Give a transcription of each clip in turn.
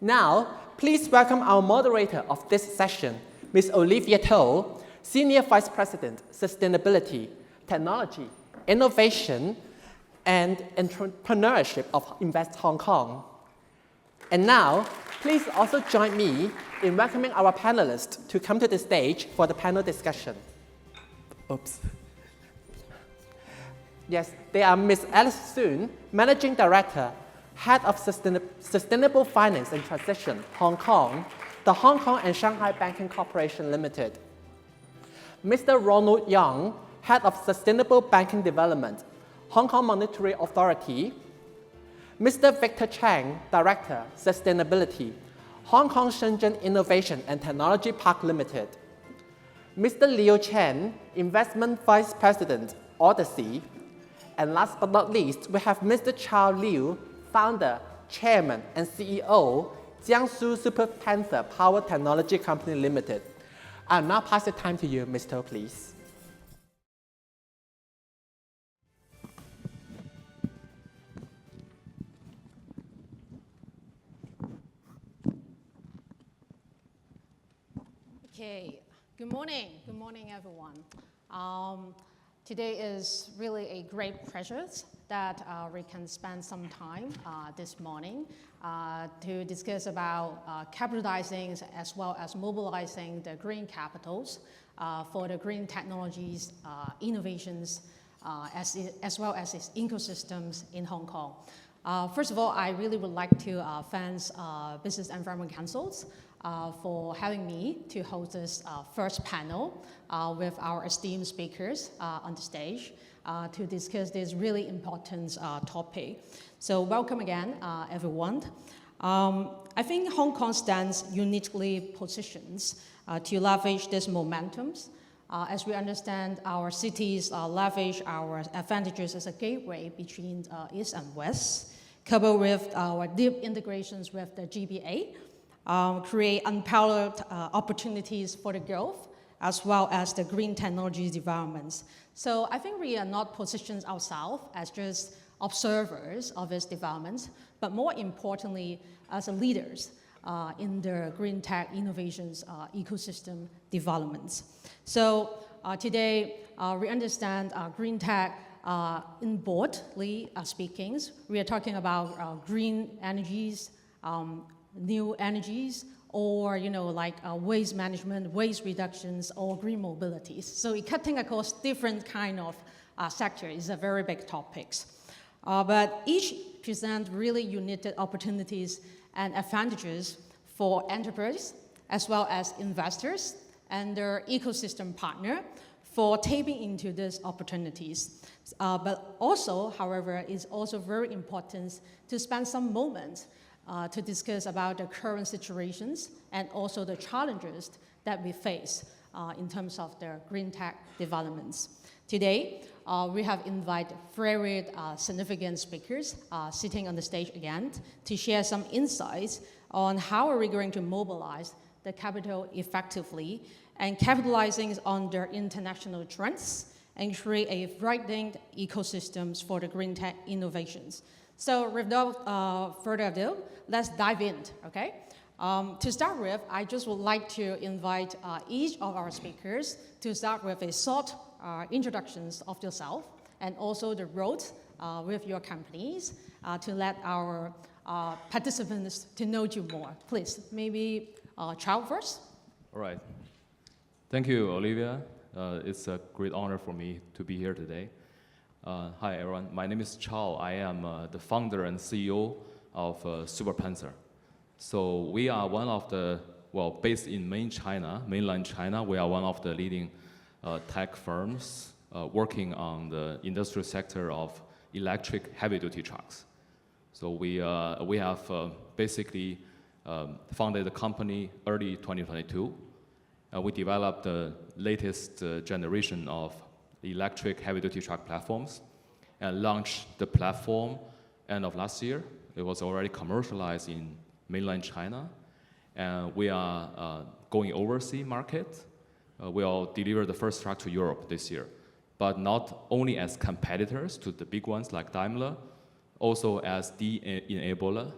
Now, please welcome our moderator of this session, Ms. Olivia Chao, Senior Vice President, Sustainability, Technology, Innovation, and Entrepreneurship of Invest Hong Kong. And now, please also join me in welcoming our panelists to come to the stage for the panel discussion. Oops. Yes, they are Ms. Alice Suen, Managing Director, Head of Sustainable Finance and Transition, Hong Kong, the Hong Kong and Shanghai Banking Corporation Limited. Mr. Ronald Young, Head of Sustainable Banking Development, Hong Kong Monetary Authority. Mr. Victor Cheng, Director, Sustainability, Hong Kong-Shenzhen Innovation and Technology Park Limited. Mr. Leo Chen, Investment Vice President, Audacy. And last but not least, we have Mr. Chao Liu, Founder, Chairman, and CEO, Jiangsu SuperPanther Power Technology Company Limited. I'll now pass the time to you, Mr. please. Okay, good morning everyone. Today is really a great pleasure that we can spend some time this morning to discuss about capitalizing as well as mobilizing the green capitals for the green technologies, innovations, as well as its ecosystems in Hong Kong. First of all, I really would like to thank Business Environment Councils for having me to host this first panel with our esteemed speakers on the stage to discuss this really important topic. So welcome again, everyone. I think Hong Kong stands uniquely positioned to leverage these momentums. As we understand, our cities leverage our advantages as a gateway between East and West, coupled with our deep integrations with the GBA, create unparalleled opportunities for the growth, as well as the green technology developments. So I think we are not positioned ourselves as just observers of these developments, but more importantly, as leaders in the green tech innovations ecosystem developments. So today, we understand green tech in broadly speaking. We are talking about green energies, new energies, or waste management, waste reductions, or green mobilities. So it cutting across different kind of sectors is a very big topics. But each present really unique opportunities and advantages for enterprises, as well as investors and their ecosystem partner for tapping into these opportunities. But also, however, it's also very important to spend some moments to discuss about the current situations and also the challenges that we face in terms of the green tech developments. Today, we have invited very significant speakers sitting on the stage again to share some insights on how are we going to mobilize the capital effectively and capitalizing on their international trends and create a thriving ecosystems for the green tech innovations. So without further ado, let's dive in, okay? To start with, I just would like to invite each of our speakers to start with a short introductions of yourself and also the road with your companies to let our participants to know you more. Please, maybe Chao first. All right. Thank you, Olivia. It's a great honor for me to be here today. Hi, everyone. My name is Chao. I am the founder and CEO of SuperPanther. So we are one of the, based in mainland China, we are one of the leading tech firms working on the industrial sector of electric heavy-duty trucks. So we have basically founded the company early 2022. We developed the latest generation of electric heavy-duty truck platforms and launched the platform end of last year. It was already commercialized in mainland China. And we are going overseas market. We'll deliver the first truck to Europe this year, but not only as competitors to the big ones like Daimler, also as the enabler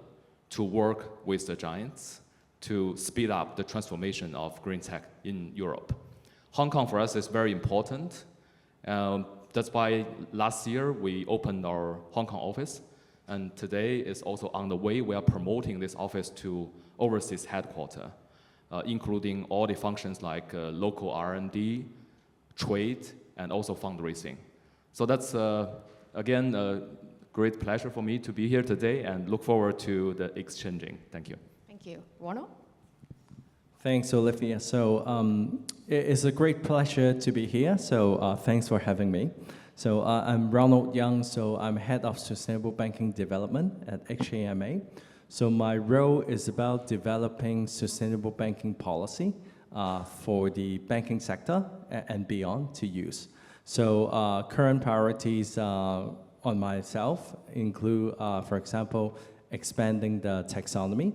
to work with the giants to speed up the transformation of green tech in Europe. Hong Kong for us is very important. That's why last year we opened our Hong Kong office, and today is also on the way. We are promoting this office to overseas headquarters, including all the functions like local R&D, trade, and also fundraising. So that's, again, a great pleasure for me to be here today and look forward to the exchanging. Thank you. Thank you. Ronald? Thanks, Olivia. So it's a great pleasure to be here. So thanks for having me. So I'm Ronald Young. So I'm head of sustainable banking development at HAMA. So my role is about developing sustainable banking policy for the banking sector and beyond to use. So current priorities on myself include, for example, expanding the taxonomy.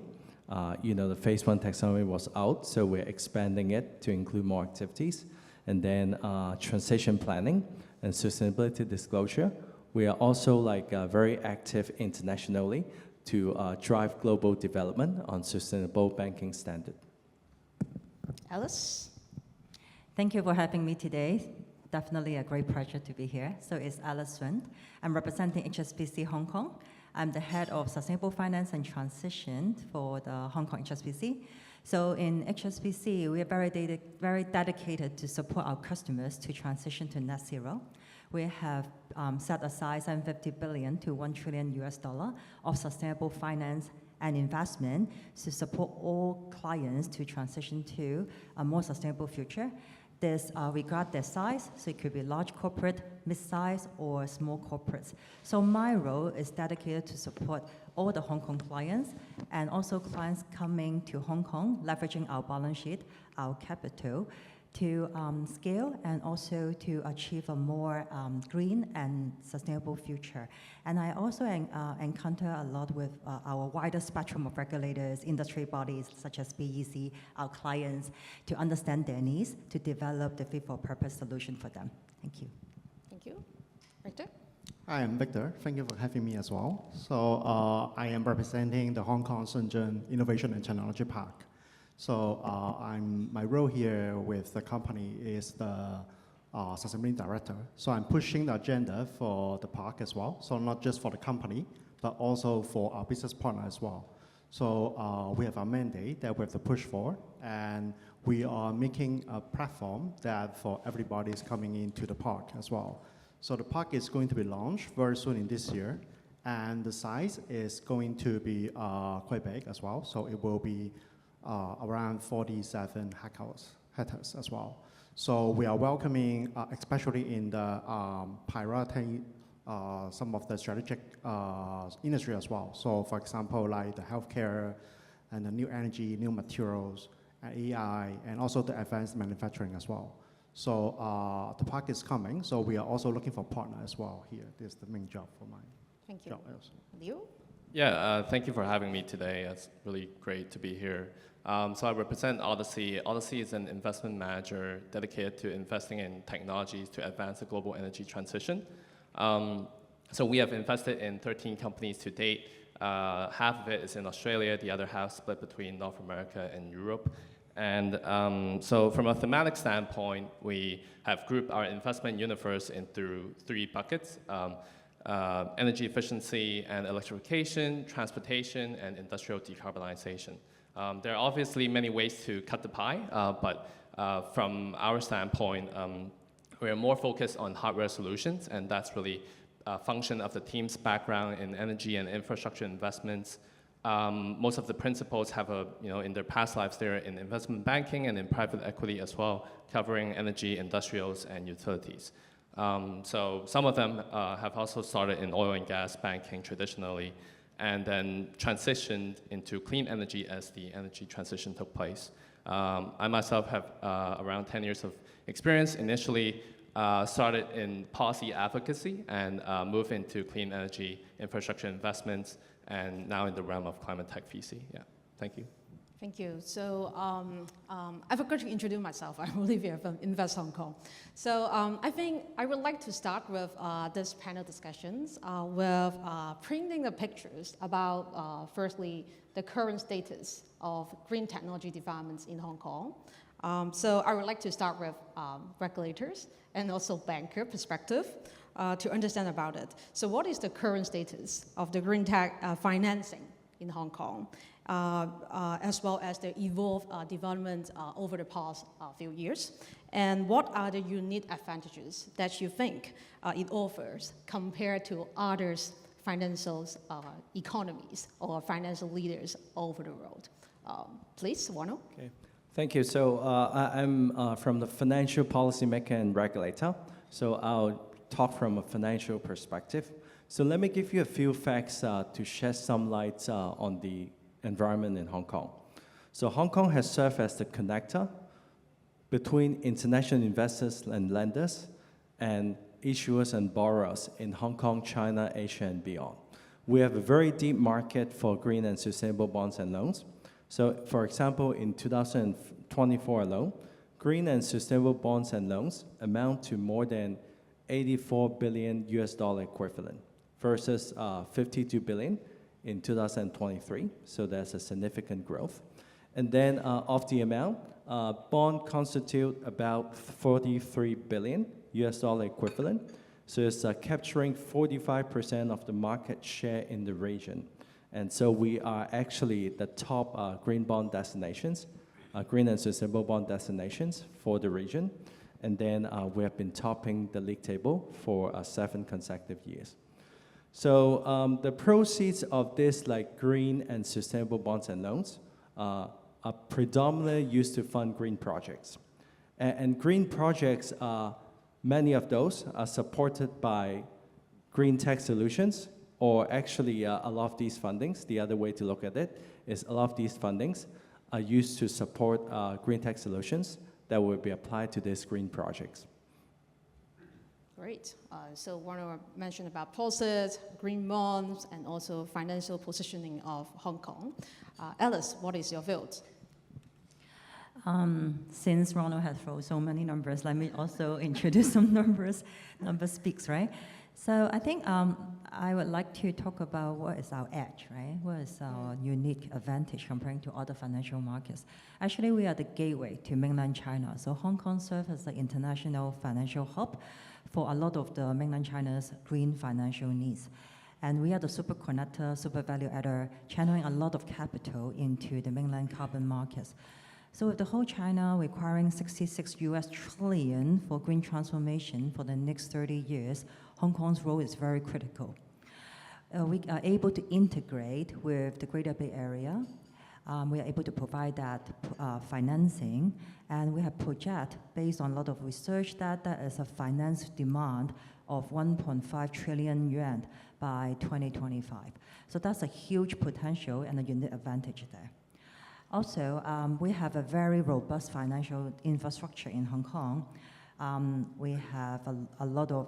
The phase 1 taxonomy was out, so we're expanding it to include more activities. And then transition planning and sustainability disclosure. We are also very active internationally to drive global development on sustainable banking standard. Alice? Thank you for having me today. Definitely a great pleasure to be here. So it's Alice Suen. I'm representing HSBC Hong Kong. I'm the head of Sustainable Finance and Transition for the Hong Kong HSBC. So in HSBC, we are very dedicated to support our customers to transition to net zero. We have set aside $750 billion to $1 trillion of sustainable finance and investment to support all clients to transition to a more sustainable future. This regard their size, so it could be large corporate, mid-size, or small corporates. So my role is dedicated to support all the Hong Kong clients and also clients coming to Hong Kong, leveraging our balance sheet, our capital, to scale and also to achieve a more green and sustainable future. And I also encounter a lot with our wider spectrum of regulators, industry bodies such as BEC, our clients, to understand their needs, to develop the fit-for-purpose solution for them. Thank you. Thank you. Victor? Hi, I'm Victor. Thank you for having me as well. So I am representing the Kong-Shenzhen Innovation and Technology Park. So my role here with the company is the Sustainability Director. So I'm pushing the agenda for the park as well. So not just for the company, but also for our business partner as well. So we have a mandate that we have to push for, and we are making a platform that for everybody is coming into the park as well. So the park is going to be launched very soon in this year, and the size is going to be quite big as well. So it will be around 47 hectares as well. So we are welcoming, especially in the priority, some of the strategic industry as well. So for example, like the healthcare and the new energy, new materials, AI, and also the advanced manufacturing as well. So the park is coming, so we are also looking for partner as well here. This is the main job for mine. Thank you. Job also. You? Yeah, thank you for having me today. It's really great to be here. So I represent Audacy. Audacy is an investment manager dedicated to investing in technologies to advance the global energy transition. So we have invested in 13 companies to date. Half of it is in Australia, the other half split between North America and Europe. And so from a thematic standpoint, we have grouped our investment universe into 3 buckets. Energy efficiency and electrification, transportation, and industrial decarbonization. There are obviously many ways to cut the pie, but from our standpoint, we are more focused on hardware solutions, and that's really a function of the team's background in energy and infrastructure investments. Most of the principals have in their past lives, they're in investment banking and in private equity as well, covering energy, industrials, and utilities. So some of them have also started in oil and gas banking traditionally, and then transitioned into clean energy as the energy transition took place. I myself have around 10 years of experience. Initially started in policy advocacy and moved into clean energy infrastructure investments, and now in the realm of climate tech VC. Yeah, thank you. Thank you. So I forgot to introduce myself. I'm Olivia from Invest Hong Kong. So I think I would like to start with this panel discussions with painting the pictures about, firstly, the current status of green technology developments in Hong Kong. So I would like to start with regulators and also banker perspective to understand about it. So what is the current status of the green tech financing in Hong Kong, as well as the evolved development over the past few years? And what are the unique advantages that you think it offers compared to others financial economies or financial leaders over the world? Please, Ronald. Okay. Thank you. So I'm from the financial policymaker and regulator. So I'll talk from a financial perspective. So let me give you a few facts to shed some light on the environment in Hong Kong. So Hong Kong has served as the connector between international investors and lenders and issuers and borrowers in Hong Kong, China, Asia, and beyond. We have a very deep market for green and sustainable bonds and loans. So for example, in 2024 alone, green and sustainable bonds and loans amount to more than $84 billion equivalent versus 52 billion in 2023. So that's a significant growth. And then of the amount, bond constitute about 43 billion equivalent. So it's capturing 45% of the market share in the region. And so we are actually the top green bond destinations, green and sustainable bond destinations for the region. And then we have been topping the league table for 7 consecutive years. So the proceeds of this like green and sustainable bonds and loans are predominantly used to fund green projects. And green projects, many of those are supported by green tech solutions, or actually a lot of these fundings, the other way to look at it is a lot of these fundings are used to support green tech solutions that will be applied to these green projects. Great. So Warner mentioned about policies, green bonds, and also financial positioning of Hong Kong. Alice, what is your view? Since Ronald has thrown so many numbers, let me also introduce some numbers. Number speaks, right? So I think I would like to talk about what is our edge, right? What is our unique advantage comparing to other financial markets? Actually, we are the gateway to mainland China. So Hong Kong serves as the international financial hub for a lot of the mainland China's green financial needs. And we are the super connector, super value adder, channeling a lot of capital into the mainland carbon markets. So with the whole China requiring 66 US trillion for green transformation for the next 30 years, Hong Kong's role is very critical. We are able to integrate with the Greater Bay Area. We are able to provide that financing, and we have project based on a lot of research that there is a finance demand of 1.5 trillion yuan by 2025. So that's a huge potential and a unique advantage there. Also, we have a very robust financial infrastructure in Hong Kong. We have a lot of,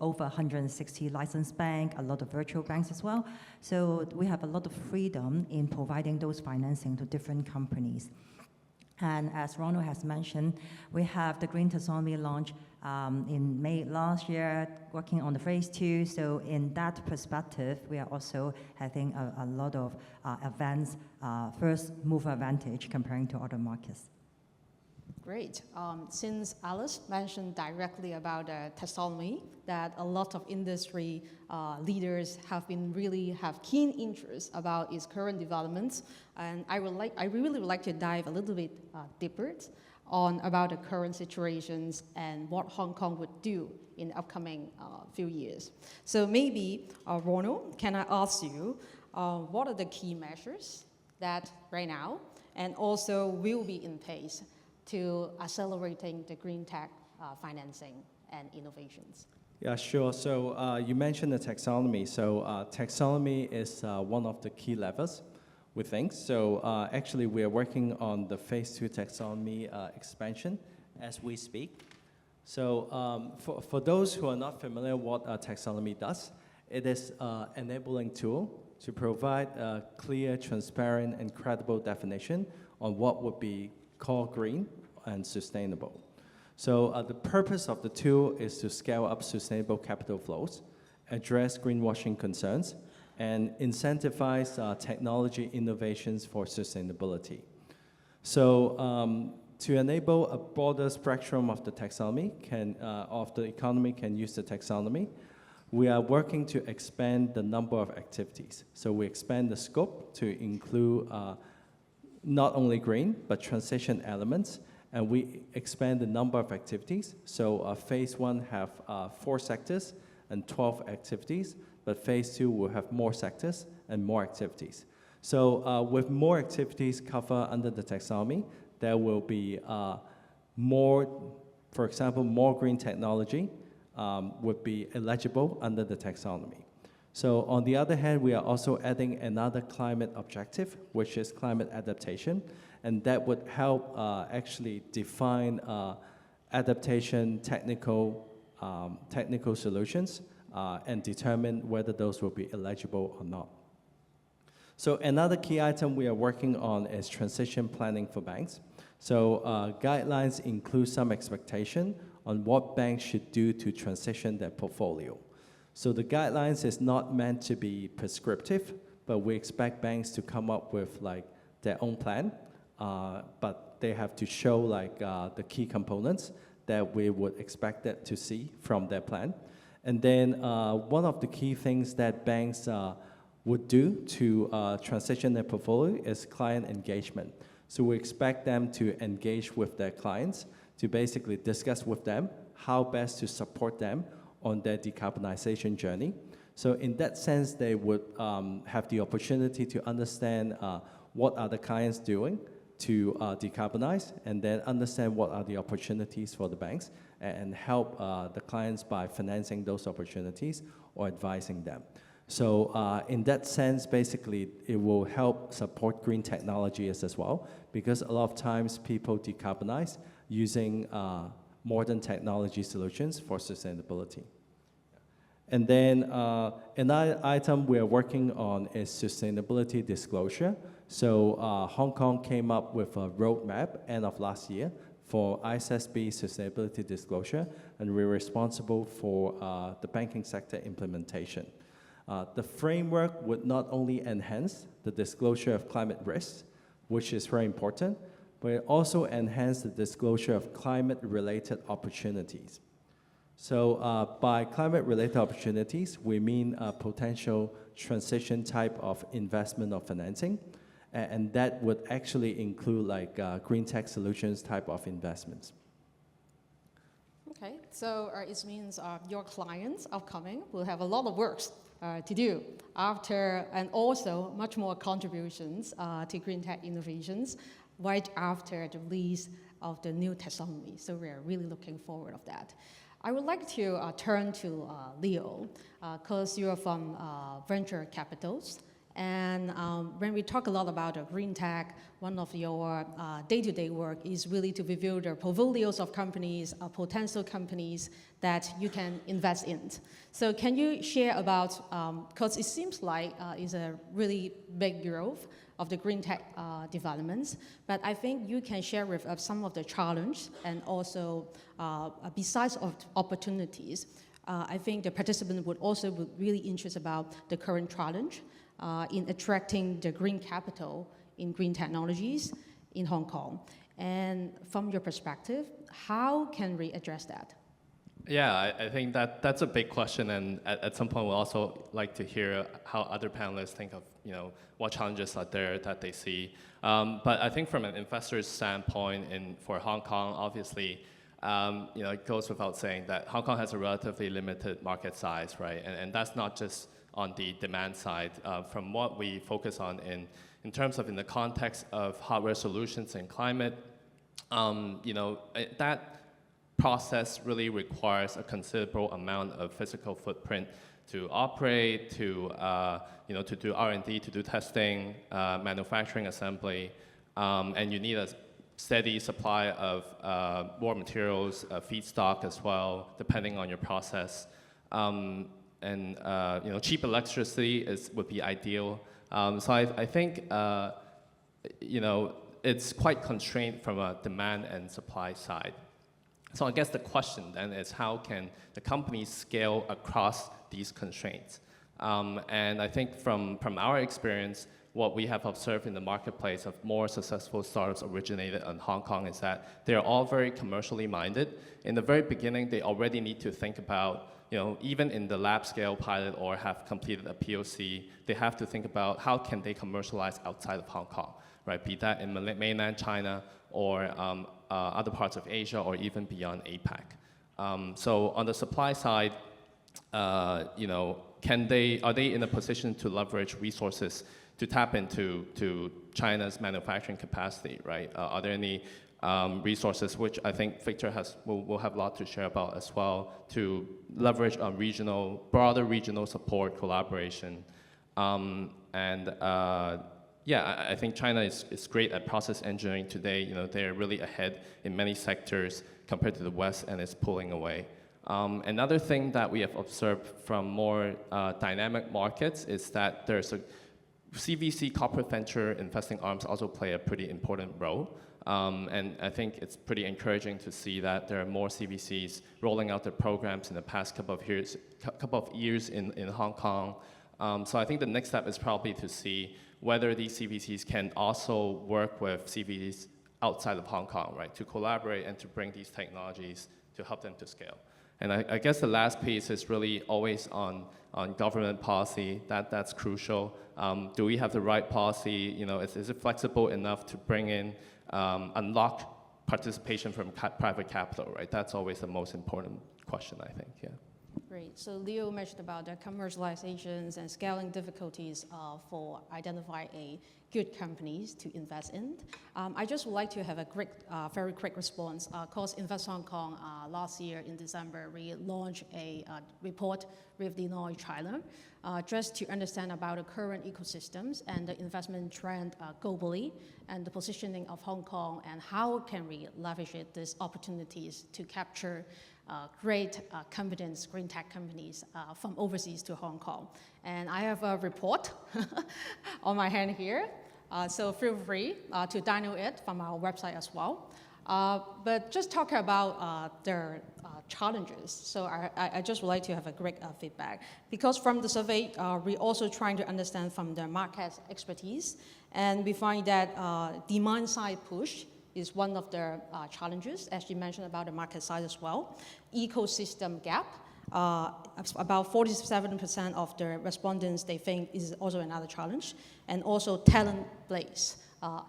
over 160 licensed banks, a lot of virtual banks as well. So we have a lot of freedom in providing those financing to different companies. And as Ronald has mentioned, we have the Green Taxonomy launch in May last year, working on the phase 2. So in that perspective, we are also having a lot of advanced first mover advantage comparing to other markets. Great. Since Alice mentioned directly about taxonomy, that a lot of industry leaders have been have keen interest about its current developments, and I really would like to dive a little bit deeper on about the current situations and what Hong Kong would do in the upcoming few years. So maybe, Ronald, can I ask you, what are the key measures that right now and also will be in place to accelerating the green tech financing and innovations? Yeah, sure. So you mentioned the taxonomy. So taxonomy is one of the key levers, we think. So actually, we are working on the phase 2 taxonomy expansion as we speak. So for those who are not familiar what taxonomy does, it is an enabling tool to provide a clear, transparent, and credible definition on what would be called green and sustainable. So the purpose of the tool is to scale up sustainable capital flows, address greenwashing concerns, and incentivize technology innovations for sustainability. So to enable a broader spectrum of the taxonomy, of the economy can use the taxonomy, we are working to expand the number of activities. So we expand the scope to include not only green, but transition elements, and we expand the number of activities. So phase 1 have 4 sectors and 12 activities, but phase 2 will have more sectors and more activities. So with more activities covered under the taxonomy, there will be more, for example, more green technology would be eligible under the taxonomy. So on the other hand, we are also adding another climate objective, which is climate adaptation, and that would help actually define adaptation technical solutions and determine whether those will be eligible or not. So another key item we are working on is transition planning for banks. So guidelines include some expectation on what banks should do to transition their portfolio. So the guidelines is not meant to be prescriptive, but we expect banks to come up with like their own plan, but they have to show like the key components that we would expect them to see from their plan. And then one of the key things that banks would do to transition their portfolio is client engagement. So we expect them to engage with their clients to basically discuss with them how best to support them on their decarbonization journey. So in that sense, they would have the opportunity to understand what are the clients doing to decarbonize, and then understand what are the opportunities for the banks, and help the clients by financing those opportunities or advising them. So in that sense, basically, it will help support green technologies as well, because a lot of times people decarbonize using modern technology solutions for sustainability. And then another item we are working on is sustainability disclosure. So Hong Kong came up with a roadmap end of last year for ISSB sustainability disclosure, and we're responsible for the banking sector implementation. The framework would not only enhance the disclosure of climate risks, which is very important, but it also enhance the disclosure of climate-related opportunities. So by climate-related opportunities, we mean a potential transition type of investment or financing, and that would actually include like green tech solutions type of investments. Okay, so it means your clients upcoming will have a lot of work to do after, and also much more contributions to green tech innovations right after the release of the new taxonomy. So we're really looking forward to that. I would like to turn to Leo, because you're from venture capitals. And when we talk a lot about green tech, one of your day-to-day work is really to review the portfolios of companies, potential companies that you can invest in. So can you share about, because it seems like it's a really big growth of the green tech developments, but I think you can share with us some of the challenges and also besides of opportunities. I think the participant would also be really interested about the current challenge in attracting the green capital in green technologies in Hong Kong. And from your perspective, how can we address that? Yeah, I think that's a big question, and at some point we'll also like to hear how other panelists think of, what challenges are there that they see. But I think from an investor's standpoint, for Hong Kong, obviously, it goes without saying that Hong Kong has a relatively limited market size, right? And that's not just on the demand side. From what we focus on in terms of in the context of hardware solutions and climate, that process really requires a considerable amount of physical footprint to operate, to do R&D, to do testing, manufacturing, assembly, and you need a steady supply of raw materials, feedstock as well, depending on your process. And cheap electricity would be ideal. So I think it's quite constrained from a demand and supply side. So I guess the question then is how can the companies scale across these constraints? And I think from our experience, what we have observed in the marketplace of more successful startups originated in Hong Kong is that they're all very commercially minded. In the very beginning, they already need to think about, even in the lab scale pilot or have completed a POC, they have to think about how can they commercialize outside of Hong Kong, right? Be that in mainland China or other parts of Asia or even beyond APAC. So on the supply side, are they in a position to leverage resources to tap into China's manufacturing capacity, right? Are there any resources, which I think Victor will have a lot to share about as well, to leverage on broader regional support, collaboration. I think China is great at process engineering today. They're really ahead in many sectors compared to the West, and it's pulling away. Another thing that we have observed from more dynamic markets is that there's a CVC corporate venture investing arms also play a pretty important role. And I think it's pretty encouraging to see that there are more CVCs rolling out their programs in the past couple of years in Hong Kong. So I think the next step is probably to see whether these CVCs can also work with CVCs outside of Hong Kong, right? To collaborate and to bring these technologies to help them to scale. And I guess the last piece is really always on government policy. That's crucial. Do we have the right policy? Is it flexible enough to bring in, unlock participation from private capital, right? That's always the most important question, I think, yeah. Great. So Leo mentioned about the commercializations and scaling difficulties for identifying good companies to invest in. I just would like to have a very quick response. Because Invest Hong Kong last year in December, we launched a report with Deloitte China just to understand about the current ecosystems and the investment trend globally and the positioning of Hong Kong and how can we leverage these opportunities to capture great competence, green tech companies from overseas to Hong Kong. And I have a report on my hand here, so feel free to download it from our website as well. But just talk about their challenges. So I just would like to have a great feedback. Because from the survey, we're also trying to understand from the market expertise, and we find that demand side push is one of the challenges, as you mentioned about the market size as well. Ecosystem gap, about 47% of the respondents they think is also another challenge, and also talent place,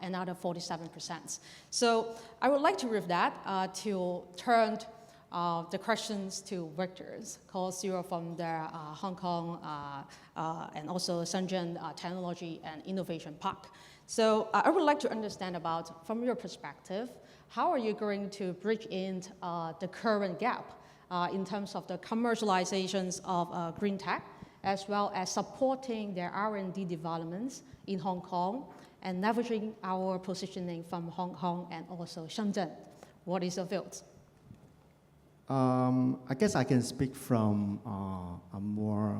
another 47%. So I would like to with that to turn the questions to Victor's, because you are from the Hong Kong and also Shenzhen Technology and Innovation Park. So I would like to understand about, from your perspective, how are you going to bridge in the current gap in terms of the commercializations of green tech, as well as supporting their R&D developments in Hong Kong and leveraging our positioning from Hong Kong and also Shenzhen? What is your views? I guess I can speak from a more,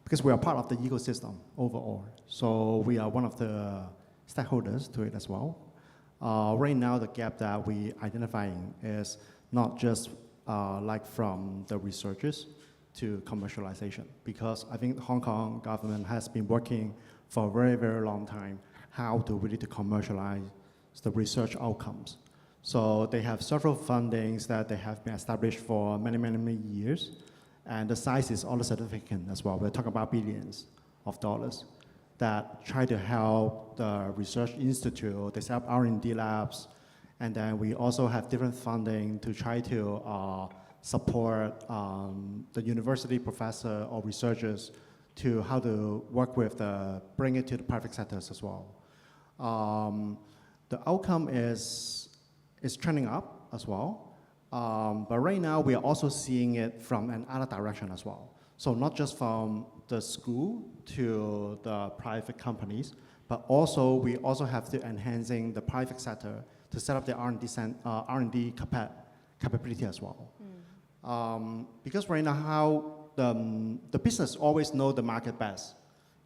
because we are part of the ecosystem overall. So we are one of the stakeholders to it as well. Right now, the gap that we identifying is not just like from the researchers to commercialization, because I think the Hong Kong government has been working for a very, very long time how to really to commercialize the research outcomes. So they have several fundings that they have been established for many, many, many years. And the size is also significant as well. We're talking about billions of dollars that try to help the research institute, they set up R&D labs, and then we also have different funding to try to support the university professor or researchers to how to work with bring it to the private sectors as well. The outcome is trending up as well. But right now, we are also seeing it from another direction as well. So not just from the school to the private companies, but also we also have to enhancing the private sector to set up the R&D capability as well. Because right now, how the business always know the market best.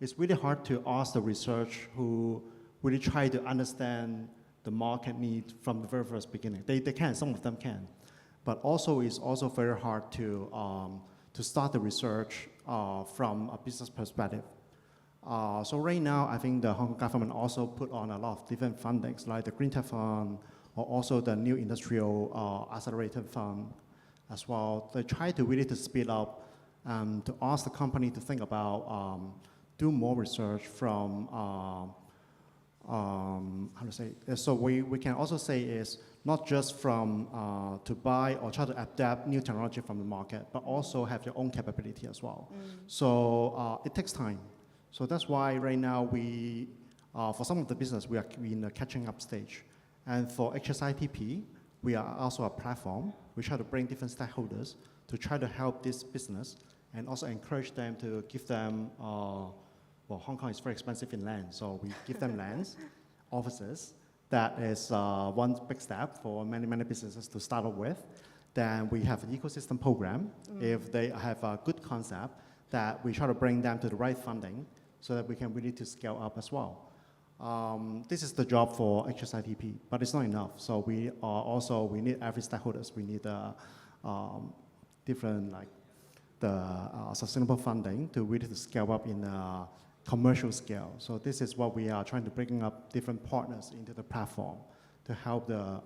It's really hard to ask the research who really try to understand the market need from the very first beginning. They can, some of them can. But also it's also very hard to start the research from a business perspective. So right now, I think the Hong Kong government also put on a lot of different fundings, like the Green Tech Fund, or also the New Industrial Accelerator Fund as well. They try to really to speed up, to ask the company to think about do more research from, how to say, so we can also say is not just from to buy or try to adapt new technology from the market, but also have your own capability as well. So it takes time. So that's why right now we, for some of the business, we are in the catching up stage. And for HSITP, we are also a platform. We try to bring different stakeholders to try to help this business and also encourage them to give them, well, Hong Kong is very expensive in land, so we give them lands, offices. That is one big step for many, many businesses to start off with. Then we have an ecosystem program. If they have a good concept, that we try to bring them to the right funding so that we can really to scale up as well. This is the job for HSITP, but it's not enough. So we need every stakeholders. We need different, like the sustainable funding to really to scale up in a commercial scale. So this is what we are trying to bring up different partners into the platform to help the,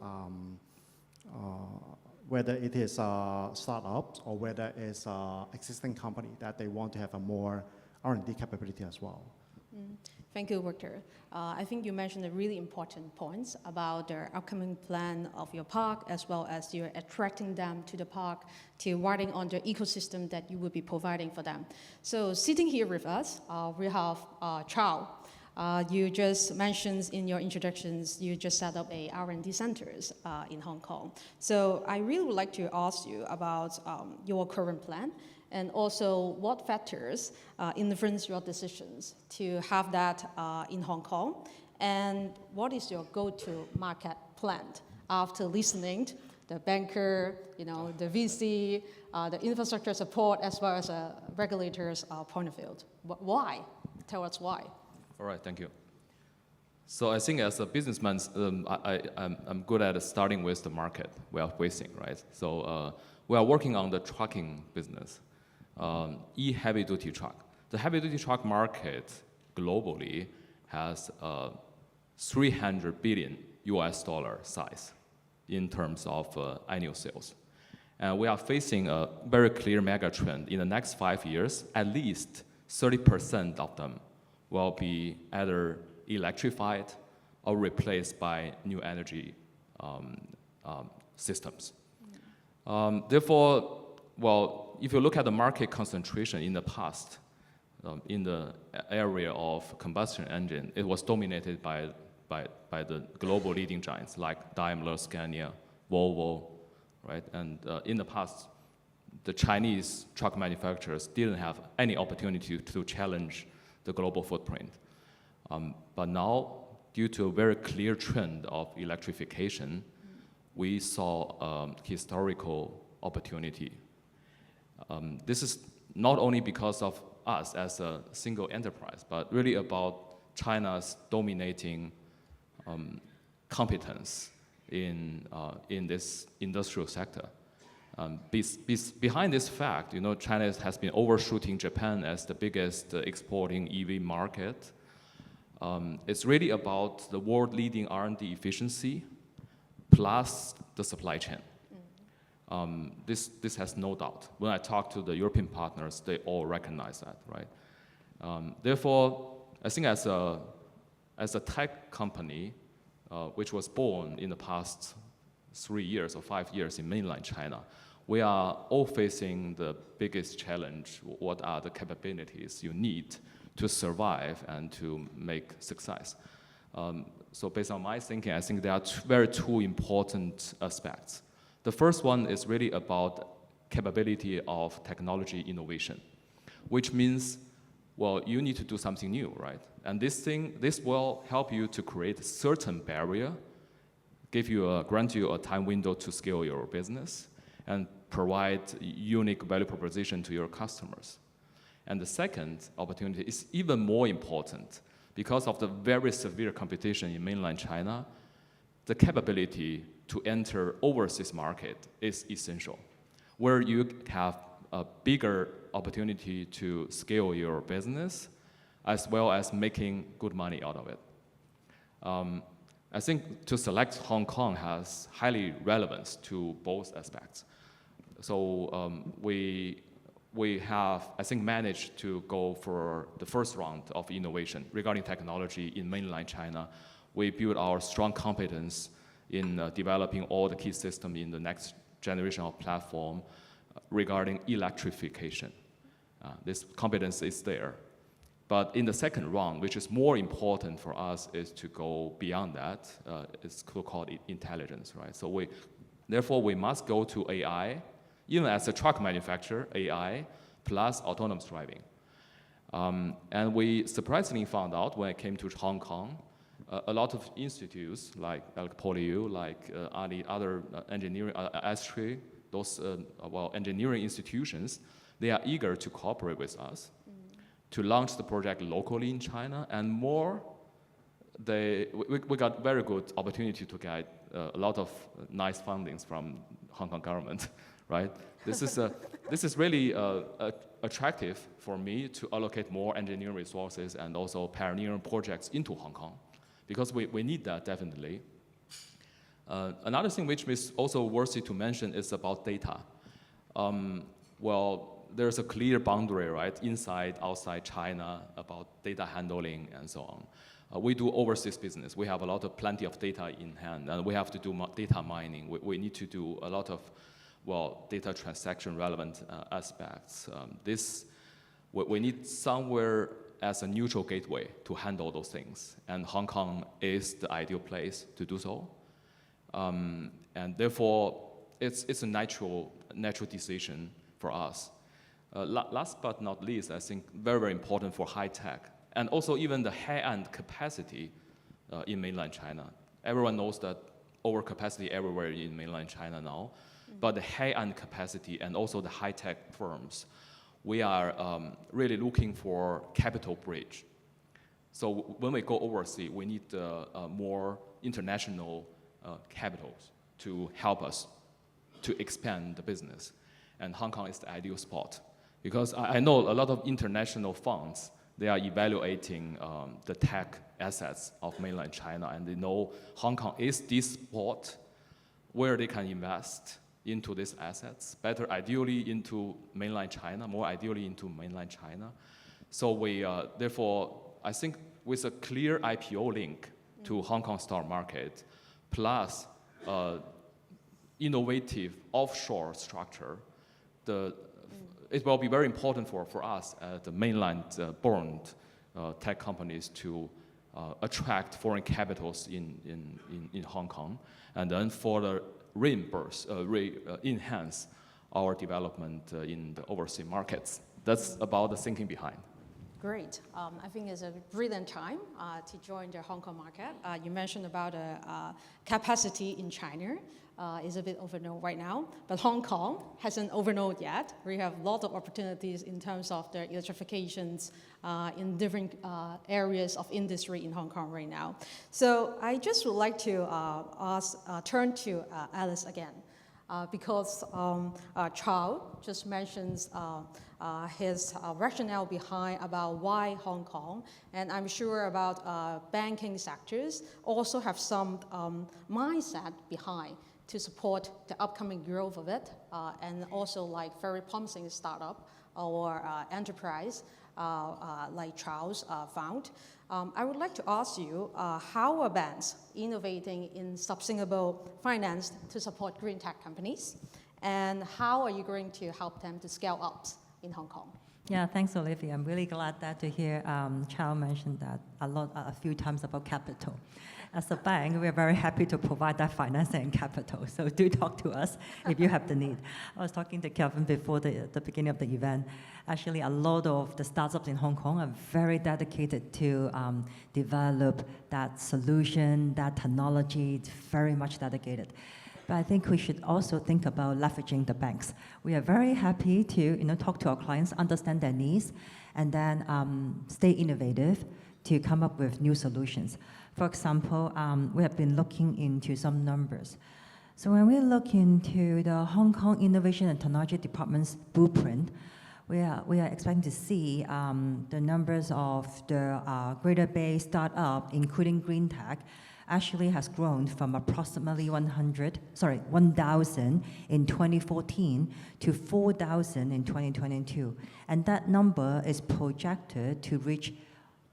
whether it is startups or whether it's existing company that they want to have a more R&D capability as well. Thank you, Victor. I think you mentioned a really important points about the upcoming plan of your park, as well as you're attracting them to the park, to riding on the ecosystem that you will be providing for them. So sitting here with us, we have Chao. You just mentioned in your introductions, you just set up a R&D centers in Hong Kong. So I really would like to ask you about your current plan, and also what factors influence your decisions to have that in Hong Kong, and what is your go-to market plan after listening to the banker, the VC, the infrastructure support, as well as a regulator's point of view? Why? Tell us why. All right, thank you. So I think as a businessman, I'm good at starting with the market we are facing, right? So we are working on the trucking business, heavy-duty truck. The heavy-duty truck market globally has $300 billion size in terms of annual sales. And we are facing a very clear mega trend. In the next 5 years, at least 30% of them will be either electrified or replaced by new energy systems. Therefore, well, if you look at the market concentration in the past, in the area of combustion engine, it was dominated by the global leading giants like Daimler, Scania, Volvo, right? And in the past, the Chinese truck manufacturers didn't have any opportunity to challenge the global footprint. But now, due to a very clear trend of electrification, we saw a historical opportunity. This is not only because of us as a single enterprise, but really about China's dominating competence in this industrial sector. Behind this fact, China has been overshooting Japan as the biggest exporting EV market. It's really about the world-leading R&D efficiency plus the supply chain. This has no doubt. When I talk to the European partners, they all recognize that, right? Therefore, I think as a tech company, which was born in the past 3 years or 5 years in mainland China, we are all facing the biggest challenge. What are the capabilities you need to survive and to make success? So based on my thinking, I think there are two important aspects. The first one is really about capability of technology innovation, which means, well, you need to do something new, right? And this will help you to create a certain barrier, grant you a time window to scale your business, and provide unique value proposition to your customers. And the second opportunity is even more important. Because of the very severe competition in mainland China, the capability to enter overseas market is essential, where you have a bigger opportunity to scale your business, as well as making good money out of it. I think to select Hong Kong has highly relevance to both aspects. So we have, I think, managed to go for the first round of innovation regarding technology in mainland China. We built our strong competence in developing all the key systems in the next generation of platform regarding electrification. This competence is there. But in the second round, which is more important for us, is to go beyond that. It's called intelligence, right? So therefore, we must go to AI, even as a truck manufacturer, AI plus autonomous driving. And we surprisingly found out when I came to Hong Kong, a lot of institutes like PolyU, like other engineering, S3, those engineering institutions, they are eager to cooperate with us to launch the project locally in China, and more, we got very good opportunity to get a lot of nice fundings from Hong Kong government, right? This is really attractive for me to allocate more engineering resources and also pioneering projects into Hong Kong, because we need that definitely. Another thing which is also worthy to mention is about data. Well, there's a clear boundary, right, inside, outside China about data handling and so on. We do overseas business. We have plenty of data in hand, and we have to do data mining. We need to do a lot of, data transaction relevant aspects. We need somewhere as a neutral gateway to handle those things, and Hong Kong is the ideal place to do so. And therefore, it's a natural decision for us. Last but not least, I think very, very important for high tech, and also even the high-end capacity in mainland China. Everyone knows that overcapacity everywhere in mainland China now, but the high-end capacity and also the high-tech firms, we are really looking for capital bridge. So when we go overseas, we need more international capitals to help us to expand the business. And Hong Kong is the ideal spot. Because I know a lot of international funds, they are evaluating the tech assets of mainland China, and they know Hong Kong is this spot where they can invest into these assets, better ideally into mainland China, more ideally into mainland China. So we, therefore, I think with a clear IPO link to Hong Kong stock market, plus innovative offshore structure, it will be very important for us, the mainland-born tech companies, to attract foreign capitals in Hong Kong, and then further enhance our development in the overseas markets. That's about the thinking behind. Great. I think it's a brilliant time to join the Hong Kong market. You mentioned about capacity in China. Is a bit overknown right now, but Hong Kong hasn't overknown yet. We have a lot of opportunities in terms of the electrifications in different areas of industry in Hong Kong right now. So I just would like to turn to Alice again, because Chao just mentions his rationale behind about why Hong Kong, and I'm sure about banking sectors also have some mindset behind to support the upcoming growth of it, and also like very promising startup or enterprise like Chao's found. I would like to ask you, how are banks innovating in sustainable finance to support green tech companies? And how are you going to help them to scale up in Hong Kong? Yeah, thanks, Olivia. I'm really glad that to hear Chao mention that a few times about capital. As a bank, we are very happy to provide that financing and capital. So do talk to us if you have the need. I was talking to Kelvin before the beginning of the event. Actually, a lot of the startups in Hong Kong are very dedicated to develop that solution, that technology. It's very much dedicated. But I think we should also think about leveraging the banks. We are very happy to talk to our clients, understand their needs, and then stay innovative to come up with new solutions. For example, we have been looking into some numbers. So when we look into the Hong Kong Innovation and Technology Department's blueprint, we are expecting to see the numbers of the Greater Bay startup, including green tech, actually has grown from approximately 1,000 in 2014 to 4,000 in 2022. And that number is projected to reach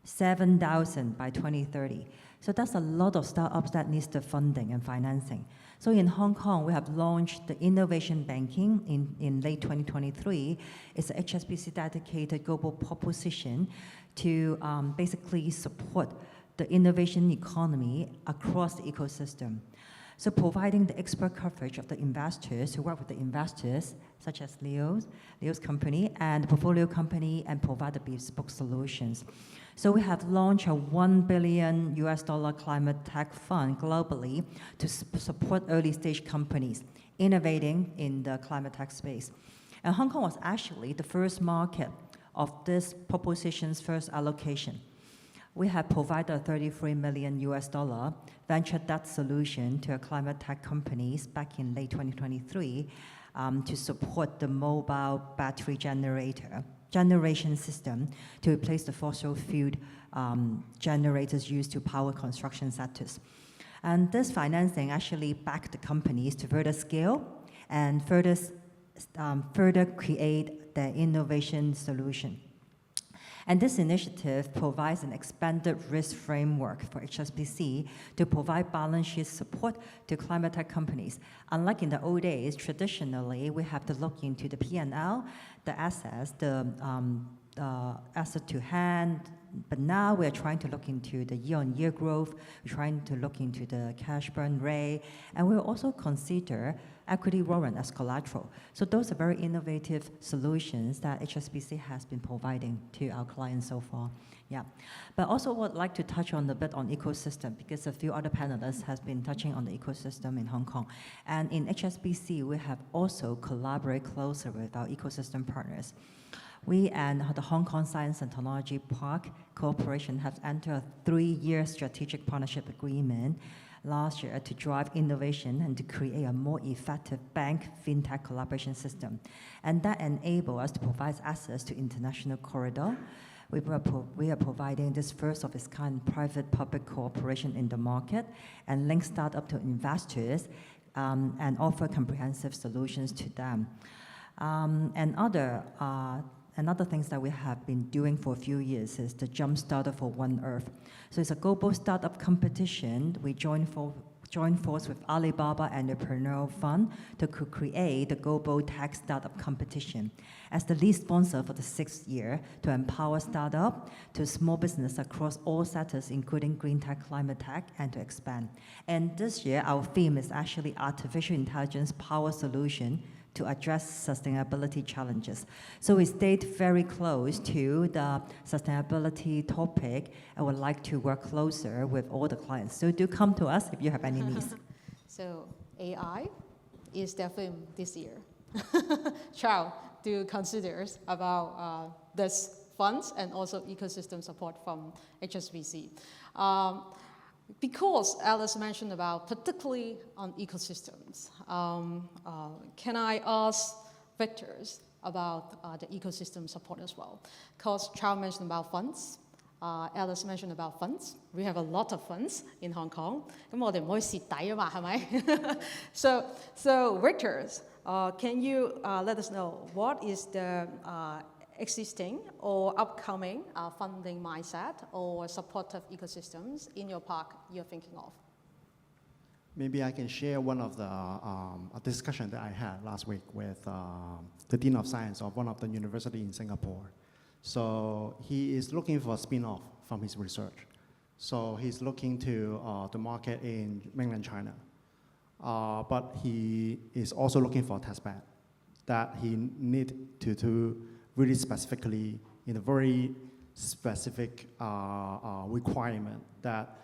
7,000 by 2030. So that's a lot of startups that needs the funding and financing. So in Hong Kong, we have launched the innovation banking in late 2023. It's a HSBC dedicated global proposition to basically support the innovation economy across the ecosystem. So providing the expert coverage of the investors who work with the investors, such as Leo's company and the portfolio company, and provide the bespoke solutions. So we have launched a $1 billion climate tech fund globally to support early stage companies innovating in the climate tech space. And Hong Kong was actually the first market of this proposition's first allocation. We have provided a $33 million venture debt solution to climate tech companies back in late 2023 to support the mobile battery generation system to replace the fossil fuel generators used to power construction sectors. And this financing actually backed the companies to further scale and further create their innovation solution. And this initiative provides an expanded risk framework for HSBC to provide balance sheet support to climate tech companies. Unlike in the old days, traditionally, we have to look into the P&L, the assets, the asset to hand, but now we're trying to look into the year-on-year growth, we're trying to look into the cash burn rate, and we'll also consider equity warrant as collateral. So those are very innovative solutions that HSBC has been providing to our clients so far. Yeah, but also would like to touch on a bit on ecosystem because a few other panelists have been touching on the ecosystem in Hong Kong. And in HSBC, we have also collaborated closer with our ecosystem partners. We and the Hong Kong Science and Technology Park Corporation have entered a 3-year strategic partnership agreement last year to drive innovation and to create a more effective bank fintech collaboration system. And that enables us to provide access to international corridor. We are providing this first of its kind private-public cooperation in the market and link startup to investors and offer comprehensive solutions to them. Another things that we have been doing for a few years is the Jump Starter for One Earth. So it's a global startup competition. We join force with Alibaba Entrepreneurship Fund to create the global tech startup competition as the lead sponsor for the 6th year to empower startup to small business across all sectors, including green tech, climate tech, and to expand. And this year, our theme is actually artificial intelligence power solution to address sustainability challenges. So we stayed very close to the sustainability topic and would like to work closer with all the clients. So do come to us if you have any needs. So AI is their theme this year. Chao, do you consider about this funds and also ecosystem support from HSBC? Because Alice mentioned about particularly on ecosystems, can I ask Victor's about the ecosystem support as well? Because Chao mentioned about funds, Alice mentioned about funds. We have a lot of funds in Hong Kong. So Victor's, can you let us know what is the existing or upcoming funding mindset or supportive ecosystems in your park you're thinking of? Maybe I can share one of the a discussion that I had last week with the Dean of Science of one of the university in Singapore. So he is looking for a spin-off from his research. So he's looking to the market in mainland China. But he is also looking for a test bed that he need to really specifically in a very specific requirement that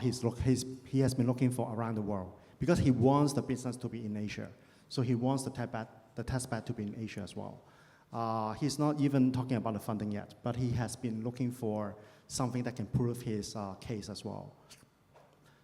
he has been looking for around the world. because he wants the business to be in Asia. So he wants the test bed to be in Asia as well. He's not even talking about the funding yet, but he has been looking for something that can prove his case as well.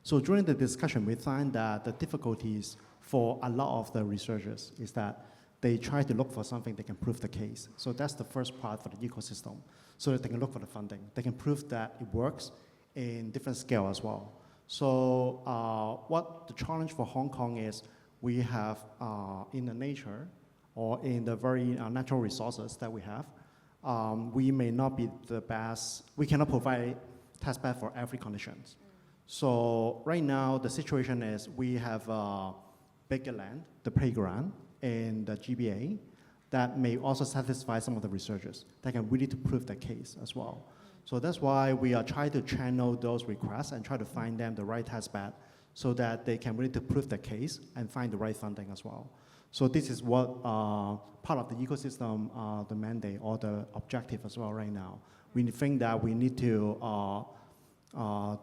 So during the discussion, we find that the difficulties for a lot of the researchers is that they try to look for something that can prove the case. So that's the first part for the ecosystem, so that they can look for the funding. They can prove that it works in different scale as well. So what the challenge for Hong Kong is, we have in the nature or in the very natural resources that we have, we may not be the best, we cannot provide test bed for every conditions. So right now, the situation is we have bigger land, the playground, and the GBA that may also satisfy some of the researchers that can really to prove the case as well. So that's why we are trying to channel those requests and try to find them the right test bed so that they can really to prove the case and find the right funding as well. So this is what part of the ecosystem, the mandate or the objective as well right now. We think that we need to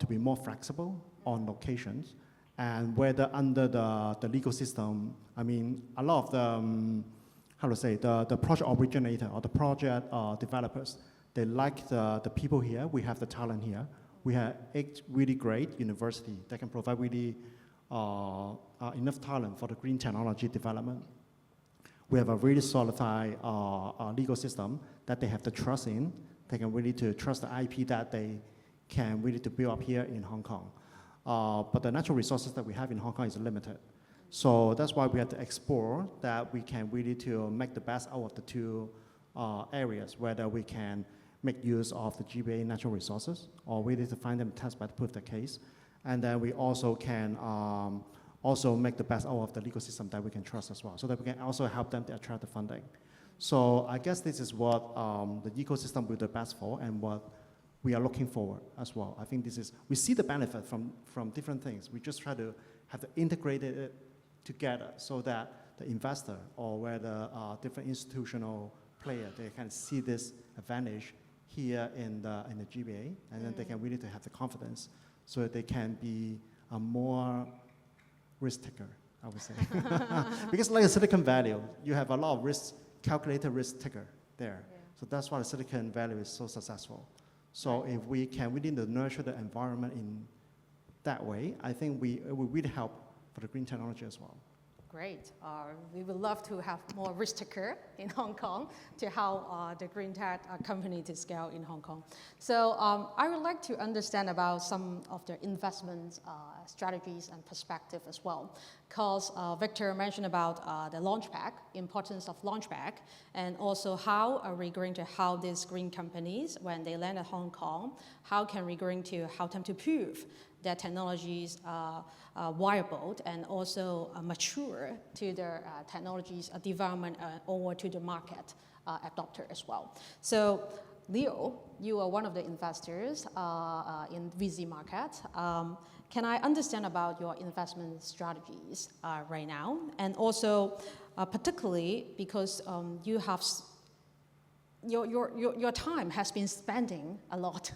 be more flexible on locations, and whether under the legal system, I mean, a lot of the, the project originator or the project developers, they like the people here. We have the talent here. We have 8 really great universities that can provide really enough talent for the green technology development. We have a really solidified legal system that they have to trust in. They can really to trust the IP that they can really to build up here in Hong Kong. But the natural resources that we have in Hong Kong is limited. So that's why we have to explore that we can really to make the best out of the two areas, whether we can make use of the GBA natural resources or really to find them test bed to prove the case. And then we also can also make the best out of the legal system that we can trust as well, so that we can also help them to attract the funding. So I guess this is what the ecosystem will do best for and what we are looking forward as well. I think this is, we see the benefit from different things. We just try to have to integrate it together so that the investor or where the different institutional player, they can see this advantage here in the GBA, and then they can really to have the confidence so that they can be a more risk taker, I would say. Because like a Silicon Valley, you have a lot of risk, calculated risk taker there. Yeah. So that's why the Silicon Valley is so successful. So if we can really nurture the environment in that way, I think it will really help for the green technology as well. Great. We would love to have more risk taker in Hong Kong to help the green tech company to scale in Hong Kong. So I would like to understand about some of the investment strategies and perspective as well. Because Victor mentioned about the launchpad, importance of launchpad, and also how are we going to help these green companies when they land at Hong Kong, how can we going to help them to prove their technologies are viable and also mature to their technologies development over to the market adopter as well. So Leo, you are one of the investors in VC market. Can I understand about your investment strategies right now? And also particularly because you have your time has been spending a lot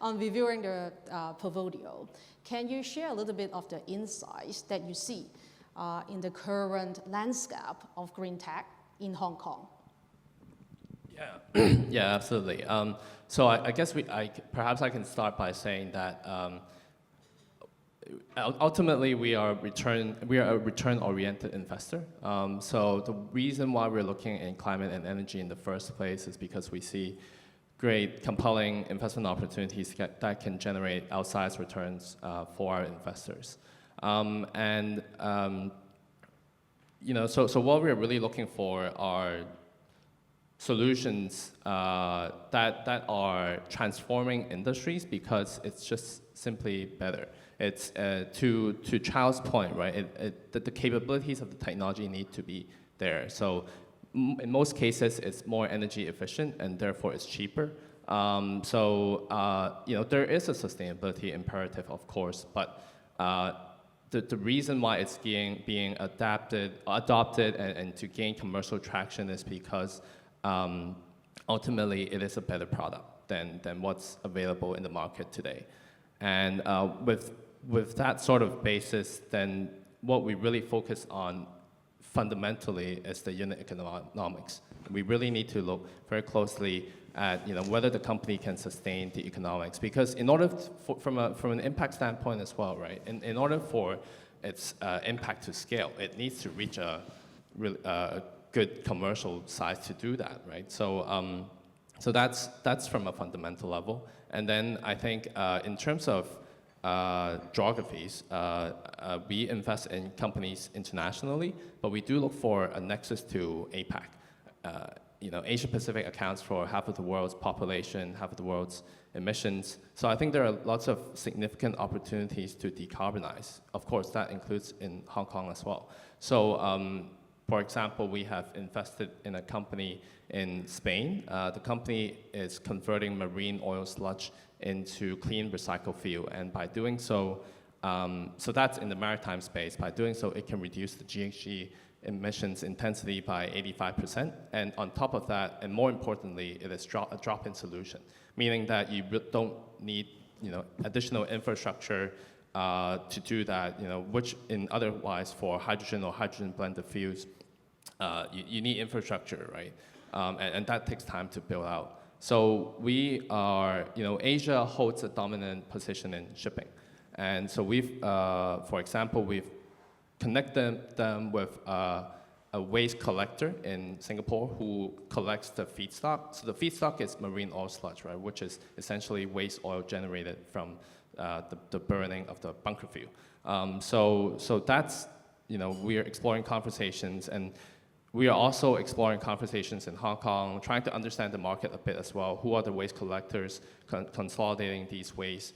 on reviewing the portfolio. Can you share a little bit of the insights that you see in the current landscape of green tech in Hong Kong? Yeah, yeah, absolutely. So I guess perhaps I can start by saying that ultimately we are a return-oriented investor. So the reason why we're looking in climate and energy in the first place is because we see great, compelling investment opportunities that can generate outsized returns for our investors. You know, so what we're really looking for are solutions that are transforming industries because it's just simply better. It's to Chao's point, right? The capabilities of the technology need to be there. So in most cases, it's more energy efficient and therefore it's cheaper. You know, there is a sustainability imperative, of course, but the reason why it's being adopted and to gain commercial traction is because ultimately it is a better product than what's available in the market today. And with that sort of basis, then what we really focus on fundamentally is the unit economics. We really need to look very closely at whether the company can sustain the economics, because in order from an impact standpoint as well, right? In order for its impact to scale, it needs to reach a good commercial size to do that, right? So so that's from a fundamental level. And then I think in terms of geographies, we invest in companies internationally, but we do look for a nexus to APAC. Asia Pacific accounts for half of the world's population, half of the world's emissions. So I think there are lots of significant opportunities to decarbonize. Of course, that includes in Hong Kong as well. So, for example, we have invested in a company in Spain. The company is converting marine oil sludge into clean recycled fuel, and by doing so, so that's in the maritime space. By doing so, it can reduce the GHG emissions intensity by 85%, and on top of that, and more importantly, it is a drop-in solution, meaning that you don't need additional infrastructure to do that, which in otherwise for hydrogen or hydrogen blended fuels, you need infrastructure, right? And that takes time to build out. So we are, Asia holds a dominant position in shipping, and so we've, for example, we've connected them with a waste collector in Singapore who collects the feedstock. So the feedstock is marine oil sludge, right, which is essentially waste oil generated from the burning of the bunker fuel. So that's, we are exploring conversations, and we are also exploring conversations in Hong Kong, trying to understand the market a bit as well. Who are the waste collectors consolidating these wastes?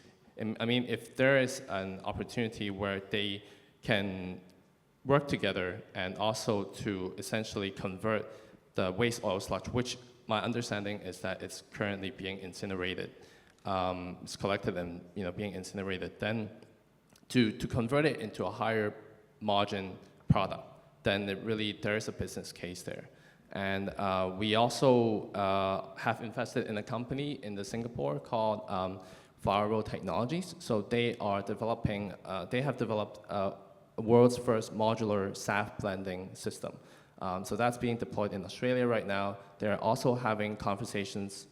I mean, if there is an opportunity where they can work together and also to essentially convert the waste oil sludge, which my understanding is that it's currently being incinerated, it's collected and being incinerated, then to convert it into a higher margin product, then there is a business case there. And we also have invested in a company in Singapore called Flowerable Technologies. So they are developing, they have developed world's first modular SAF blending system. So that's being deployed in Australia right now. They're also having conversations,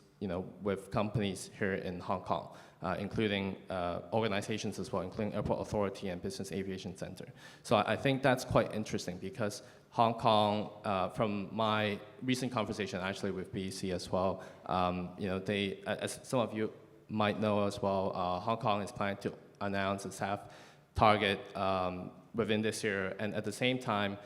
with companies here in Hong Kong, including organizations as well, including Airport Authority and Business Aviation Center. So I think that's quite interesting because Hong Kong, from my recent conversation actually with BEC as well, they, as some of you might know as well, Hong Kong is planning to announce a SAF target within this year, and at the same time,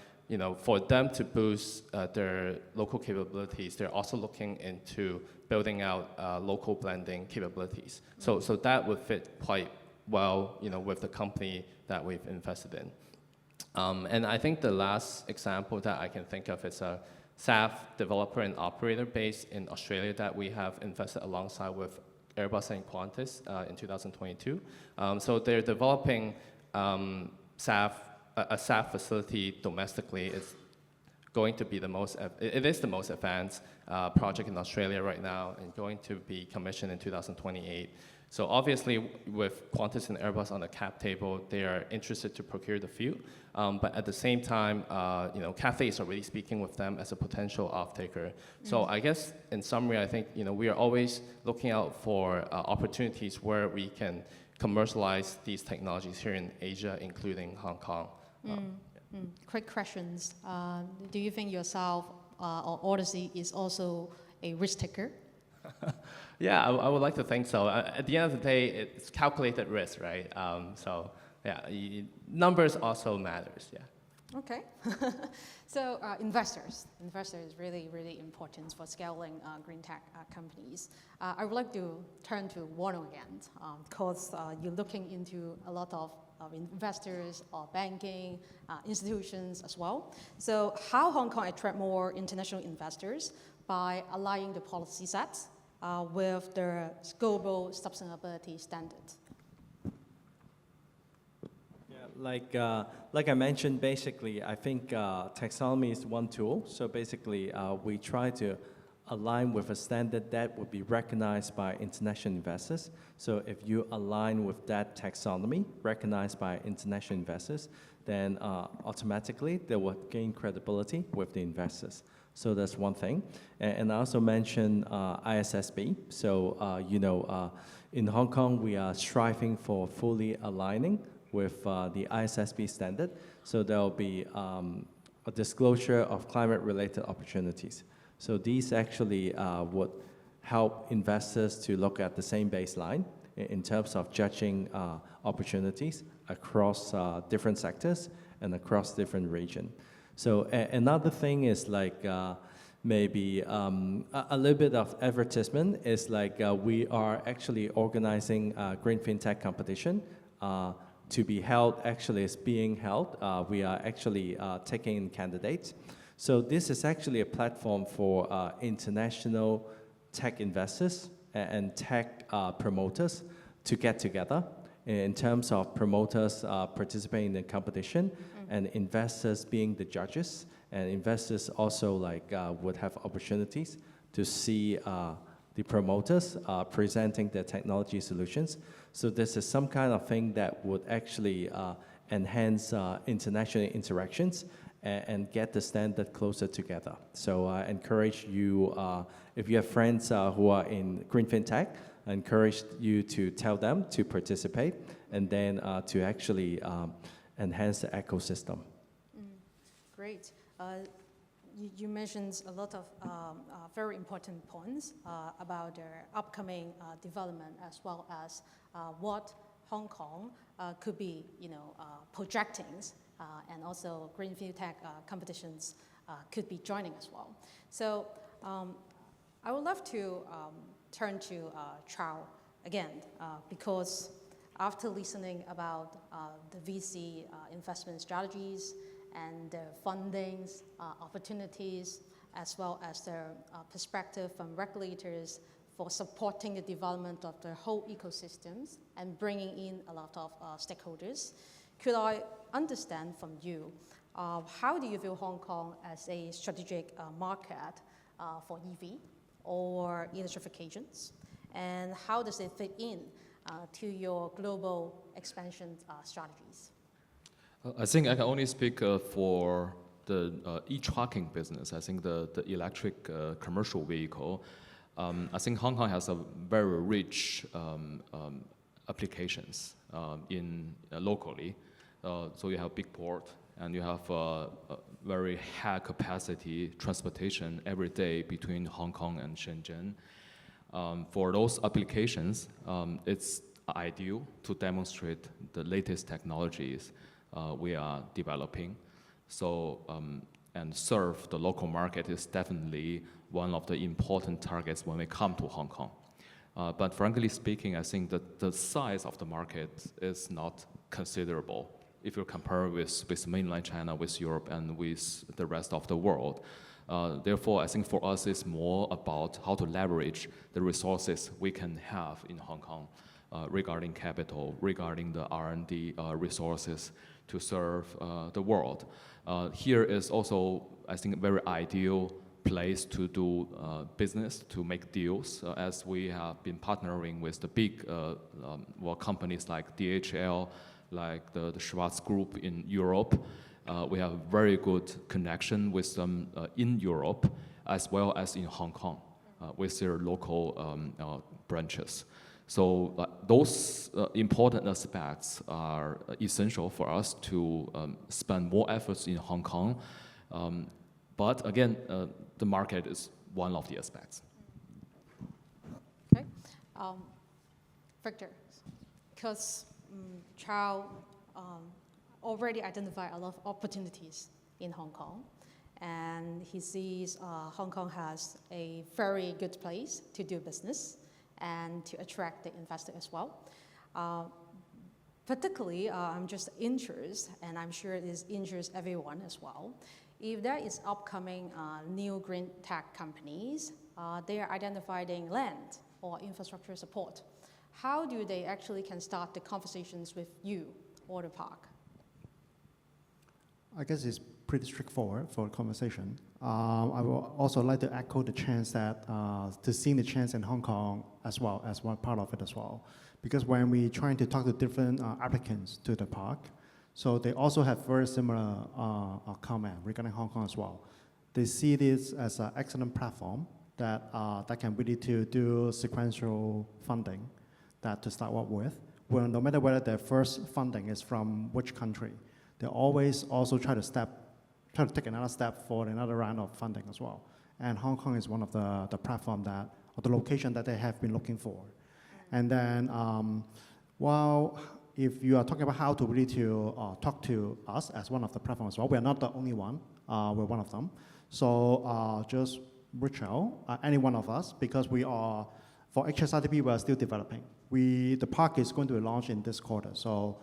for them to boost their local capabilities, they're also looking into building out local blending capabilities. So that would fit quite well, with the company that we've invested in. And I think the last example that I can think of is a SAF developer and operator based in Australia that we have invested alongside with Airbus and Qantas in 2022. So they're developing a SAF facility domestically. It's going to be it is the most advanced project in Australia right now, and going to be commissioned in 2028. So obviously, with Qantas and Airbus on the cap table, they are interested to procure the fuel. But at the same time, Cathay is already speaking with them as a potential off-taker. So I guess, in summary, I think we are always looking out for opportunities where we can commercialize these technologies here in Asia, including Hong Kong. Quick questions. Do you think yourself or Audacy is also a risk taker? Yeah, I would like to think so. At the end of the day, it's calculated risk, right? So yeah, numbers also matters, yeah. Okay. So investors is really, really important for scaling green tech companies. I would like to turn to Ronald again, because you're looking into a lot of investors or banking institutions as well. So how Hong Kong attract more international investors by aligning the policy sets with the global sustainability standards? Yeah, like I mentioned, basically, I think taxonomy is one tool. So basically, we try to align with a standard that would be recognized by international investors. So if you align with that taxonomy recognized by international investors, then automatically they will gain credibility with the investors. So that's one thing. And I also mentioned ISSB. So, in Hong Kong, we are striving for fully aligning with the ISSB standard. So there will be a disclosure of climate-related opportunities. So these actually would help investors to look at the same baseline in terms of judging opportunities across different sectors and across different regions. So another thing is like maybe a little bit of advertisement is like we are actually organizing a Green FinTech competition to be held, actually is being held. We are actually taking in candidates. So this is actually a platform for international tech investors and tech promoters to get together in terms of promoters participating in the competition and investors being the judges, and investors also like would have opportunities to see the promoters presenting their technology solutions. So this is some kind of thing that would actually enhance international interactions and get the standard closer together. So I encourage you, if you have friends who are in Green FinTech, I encourage you to tell them to participate and then to actually enhance the ecosystem. Great. You mentioned a lot of very important points about the upcoming development as well as what Hong Kong could be, projecting, and also Green FinTech competitions could be joining as well. So I would love to turn to Chao again, because after listening about the VC investment strategies and the fundings, opportunities, as well as their perspective from regulators for supporting the development of the whole ecosystems and bringing in a lot of stakeholders, could I understand from you, how do you view Hong Kong as a strategic market for EV or electrifications? And how does it fit in to your global expansion strategies? I think I can only speak for the e-trucking business. I think the electric commercial vehicle, I think Hong Kong has a very rich applications in locally. So you have big port and you have a very high capacity transportation every day between Hong Kong and Shenzhen. For those applications, it's ideal to demonstrate the latest technologies we are developing. So, and serve the local market is definitely one of the important targets when we come to Hong Kong. But frankly speaking, I think that the size of the market is not considerable if you compare with mainland China, with Europe, and with the rest of the world. Therefore, I think for us, it's more about how to leverage the resources we can have in Hong Kong regarding capital, regarding the R&D resources to serve the world. Here is also, I think, a very ideal place to do business, to make deals, as we have been partnering with the big companies like DHL, like the Schwarz Group in Europe. We have very good connection with them in Europe, as well as in Hong Kong, with their local branches. So those important aspects are essential for us to spend more efforts in Hong Kong. But again, the market is one of the aspects. Okay. Victor, because Chao already identified a lot of opportunities in Hong Kong, and he sees Hong Kong has a very good place to do business and to attract the investor as well. Particularly, I'm just interested, and I'm sure it is interests everyone as well, if there is upcoming new green tech companies, they are identifying land or infrastructure support. How do they actually can start the conversations with you or the park? I guess it's pretty straightforward for a conversation. I would also like to echo the chance that to seeing the chance in Hong Kong as well as one part of it as well. Because when we trying to talk to different applicants to the park, so they also have very similar comment regarding Hong Kong as well. They see this as an excellent platform that can really to do sequential funding that to start up with. Well, no matter whether their first funding is from which country, they always also try to take another step for another round of funding as well. And Hong Kong is one of the platform that, or the location that they have been looking for. And then, while if you are talking about how to really to talk to us as one of the platforms as well, we are not the only one, we're one of them. So just reach out, any one of us, because we are, for HSRDP, we are still developing. The park is going to be launched in this quarter, so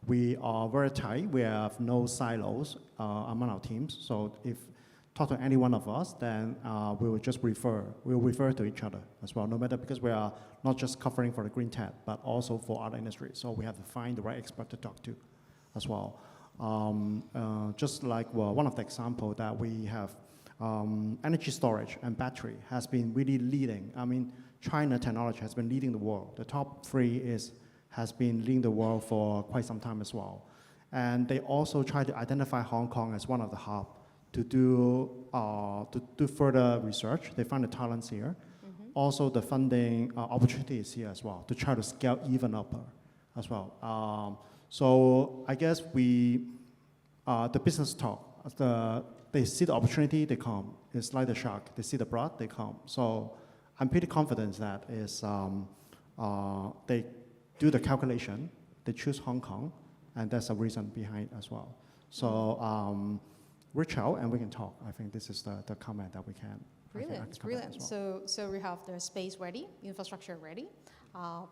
we are very tight. We have no silos among our teams. So if talk to any one of us, then we will just refer to each other as well, no matter, because we are not just covering for the green tech, but also for other industries. So we have to find the right expert to talk to as well. Just like one of the examples that we have, energy storage and battery has been really leading. I mean, China technology has been leading the world. The top three has been leading the world for quite some time as well. And they also try to identify Hong Kong as one of the hubs to do further research. They find the talents here. Mm-hmm. Also the funding opportunities here as well to try to scale even up as well. So I guess the business talk, they see the opportunity, they come. It's like the shark. They see the broad, they come. So I'm pretty confident that they do the calculation, they choose Hong Kong, and that's a reason behind as well. So reach out and we can talk. I think this is the comment that we can. Brilliant, brilliant. Well. So we have the space ready, infrastructure ready.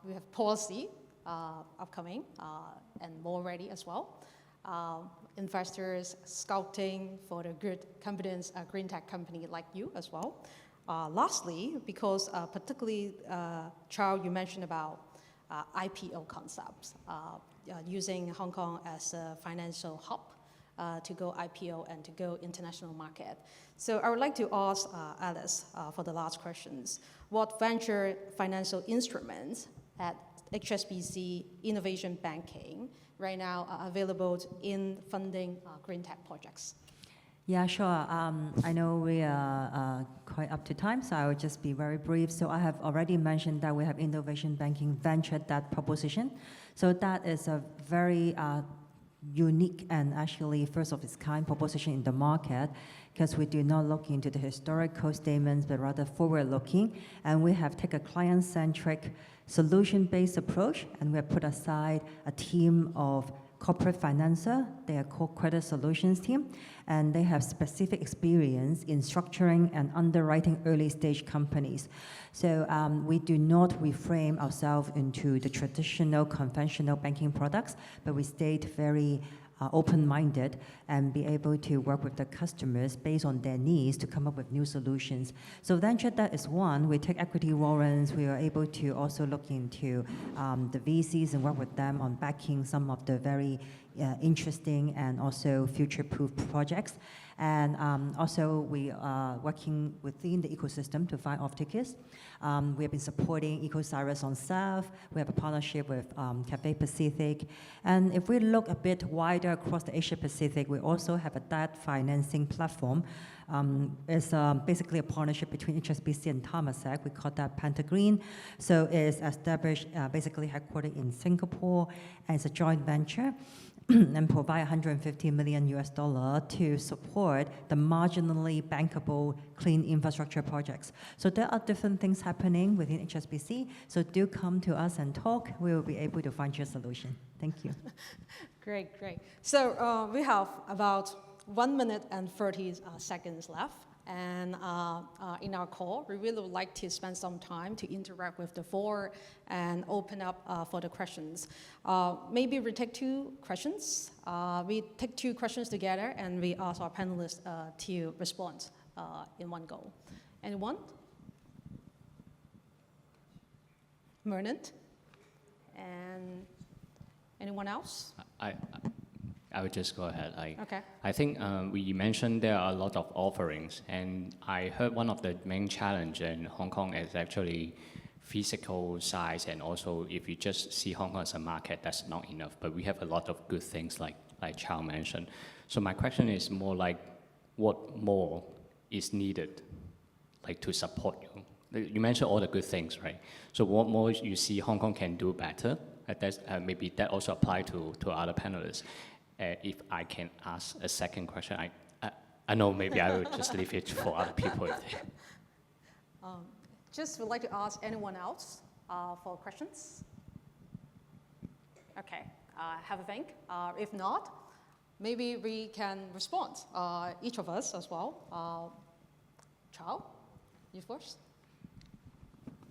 We have policy upcoming and more ready as well. Investors scouting for the good competence, green tech company like you as well. Lastly, because particularly, Chao, you mentioned about IPO concepts, using Hong Kong as a financial hub to go IPO and to go international market. So I would like to ask Alice for the last questions. What venture financial instruments at HSBC Innovation Banking right now are available in funding green tech projects? Yeah, sure. I know we are quite up to time, so I will just be very brief. So I have already mentioned that we have innovation banking venture debt proposition. So that is a very unique and actually first of its kind proposition in the market, because we do not look into the historical statements, but rather forward-looking. And we have taken a client-centric, solution-based approach, and we have put aside a team of corporate financer. They are called credit solutions team, and they have specific experience in structuring and underwriting early stage companies. So we do not reframe ourselves into the traditional conventional banking products, but we stayed very open-minded and be able to work with the customers based on their needs to come up with new solutions. So venture debt is one. We take equity warrants. We are able to also look into the VCs and work with them on backing some of the very interesting and also future-proof projects. And also we are working within the ecosystem to find off-takers. We have been supporting EcoCyrus on South. We have a partnership with Cathay Pacific. And if we look a bit wider across the Asia Pacific, we also have a debt financing platform. It's basically a partnership between HSBC and Temasek. We call that Panther Green. So it's established, basically headquartered in Singapore, and it's a joint venture. And provide $150 million to support the marginally bankable clean infrastructure projects. So there are different things happening within HSBC. So do come to us and talk. We will be able to find you a solution. Thank you. Great, great. So we have about 1 minute and 30 seconds left. And in our call, we really would like to spend some time to interact with the floor and open up for the questions. Maybe we take 2 questions. We take 2 questions together, and we ask our panelists to respond in one go. Anyone? Mernant? And anyone else? I would just go ahead. Okay. I think we mentioned there are a lot of offerings, and I heard one of the main challenge in Hong Kong is actually physical size, and also if you just see Hong Kong as a market, that's not enough. But we have a lot of good things like Chao mentioned. So my question is more like, what more is needed, like to support you? You mentioned all the good things, right? So what more you see Hong Kong can do better? Maybe that also apply to other panelists. If I can ask a second question, I know maybe I will just leave it for other people. Just would like to ask anyone else for questions. Okay, have a think. If not, maybe we can respond, each of us as well. Chao, you first.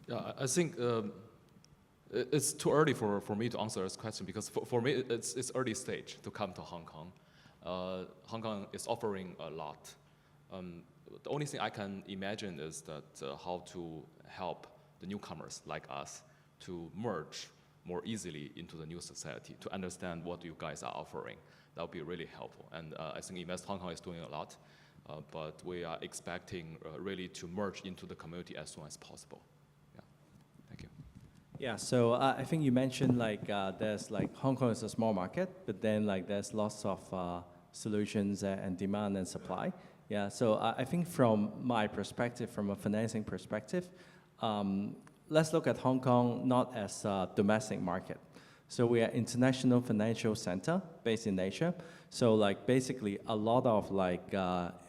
Yeah, I think it's too early for me to answer this question because for me it's early stage to come to Hong Kong. Hong Kong is offering a lot. The only thing I can imagine is that how to help the newcomers like us to merge more easily into the new society, to understand what you guys are offering. That would be really helpful. And I think Invest Hong Kong is doing a lot, but we are expecting really to merge into the community as soon as possible. Yeah, thank you. Yeah, so I think you mentioned like there's like Hong Kong is a small market, but then like there's lots of solutions and demand and supply. Yeah, so I think from my perspective, from a financing perspective, let's look at Hong Kong not as a domestic market. So we are international financial center based in Asia. So like basically a lot of like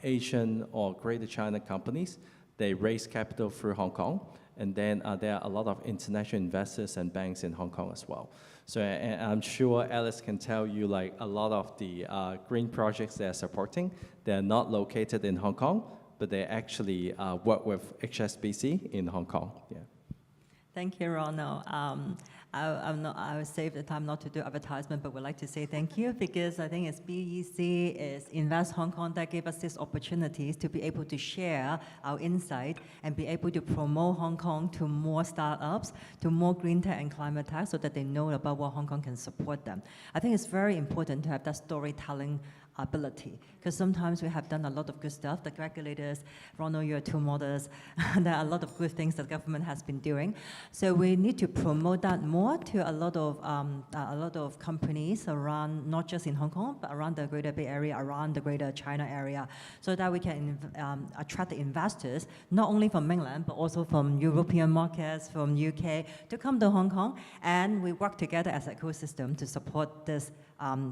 Asian or Greater China companies, they raise capital through Hong Kong. And then there are a lot of international investors and banks in Hong Kong as well. So and I'm sure Alice can tell you like a lot of the green projects they're supporting, they're not located in Hong Kong, but they actually work with HSBC in Hong Kong. Yeah. Thank you, Ronald. I will save the time not to do advertisement, but would like to say thank you because I think it's BEC, it's Invest Hong Kong that gave us these opportunities to be able to share our insight and be able to promote Hong Kong to more startups, to more green tech and climate tech so that they know about what Hong Kong can support them. I think it's very important to have that storytelling ability because sometimes we have done a lot of good stuff. The regulators, Ronald, you're two models. There are a lot of good things the government has been doing. So we need to promote that more to a lot of companies around, not just in Hong Kong, but around the Greater Bay Area, around the Greater China area, so that we can attract the investors, not only from mainland, but also from European markets, from UK, to come to Hong Kong, and we work together as an ecosystem to support this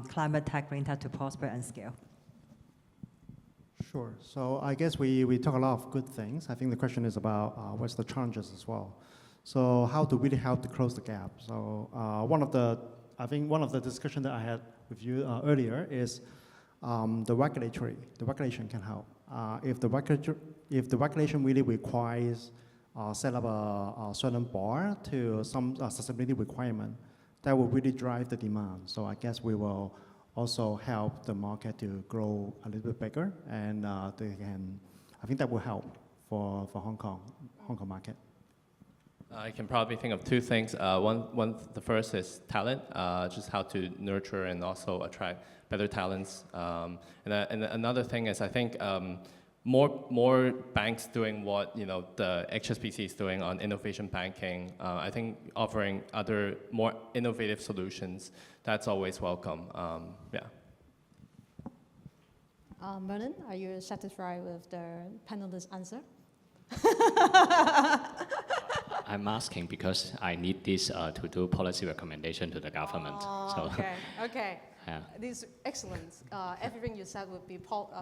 climate tech, green tech to prosper and scale. Sure. So I guess we talk a lot of good things. I think the question is about what's the challenges as well. So how to really help to close the gap. So one of the discussion that I had with you earlier is the regulation can help. If the regulation really requires set up a certain bar to some sustainability requirement, that will really drive the demand. So I guess we will also help the market to grow a little bit bigger, and I think that will help for Hong Kong market. I can probably think of two things. The first is talent, just how to nurture and also attract better talents. And another thing is I think more banks doing what the HSBC is doing on innovation banking. I think offering other more innovative solutions, that's always welcome. Yeah. Merlin, are you satisfied with the panelist's answer? I'm asking because I need this to do policy recommendation to the government. Oh, so. Okay. Yeah. This is excellent. Everything you said would be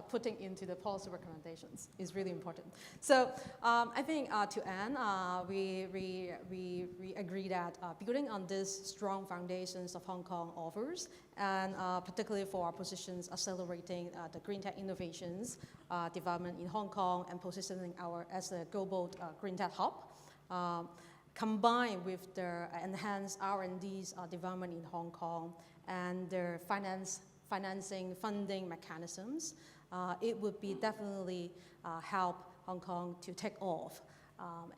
putting into the policy recommendations is really important. So I think to end, we agree that building on these strong foundations of Hong Kong offers, and particularly for our positions accelerating the green tech innovations development in Hong Kong and positioning as a global green tech hub, combined with the enhanced R&D's development in Hong Kong and their financing funding mechanisms, it would be definitely help Hong Kong to take off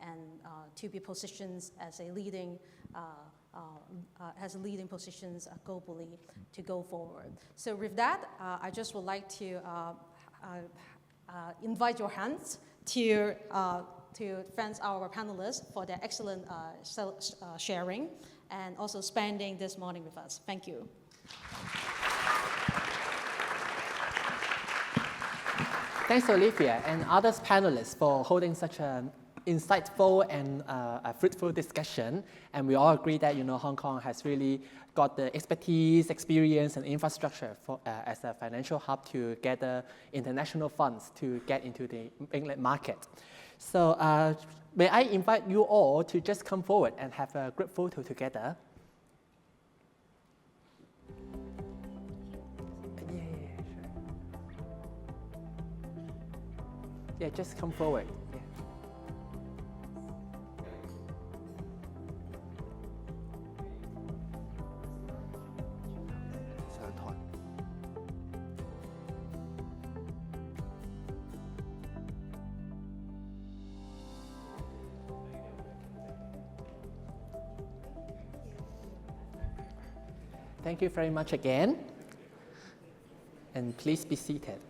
and to be positioned as a leading has leading positions globally to go forward. So with that, I just would like to invite your hands to thank our panelists for their excellent sharing and also spending this morning with us. Thank you. Thanks, Olivia, and other panelists for holding such an insightful and a fruitful discussion. And we all agree that Hong Kong has really got the expertise, experience, and infrastructure for, as a financial hub to gather international funds to get into the England market. So may I invite you all to just come forward and have a group photo together. Yeah, just come forward. Yeah. Thank you very much again. And please be seated.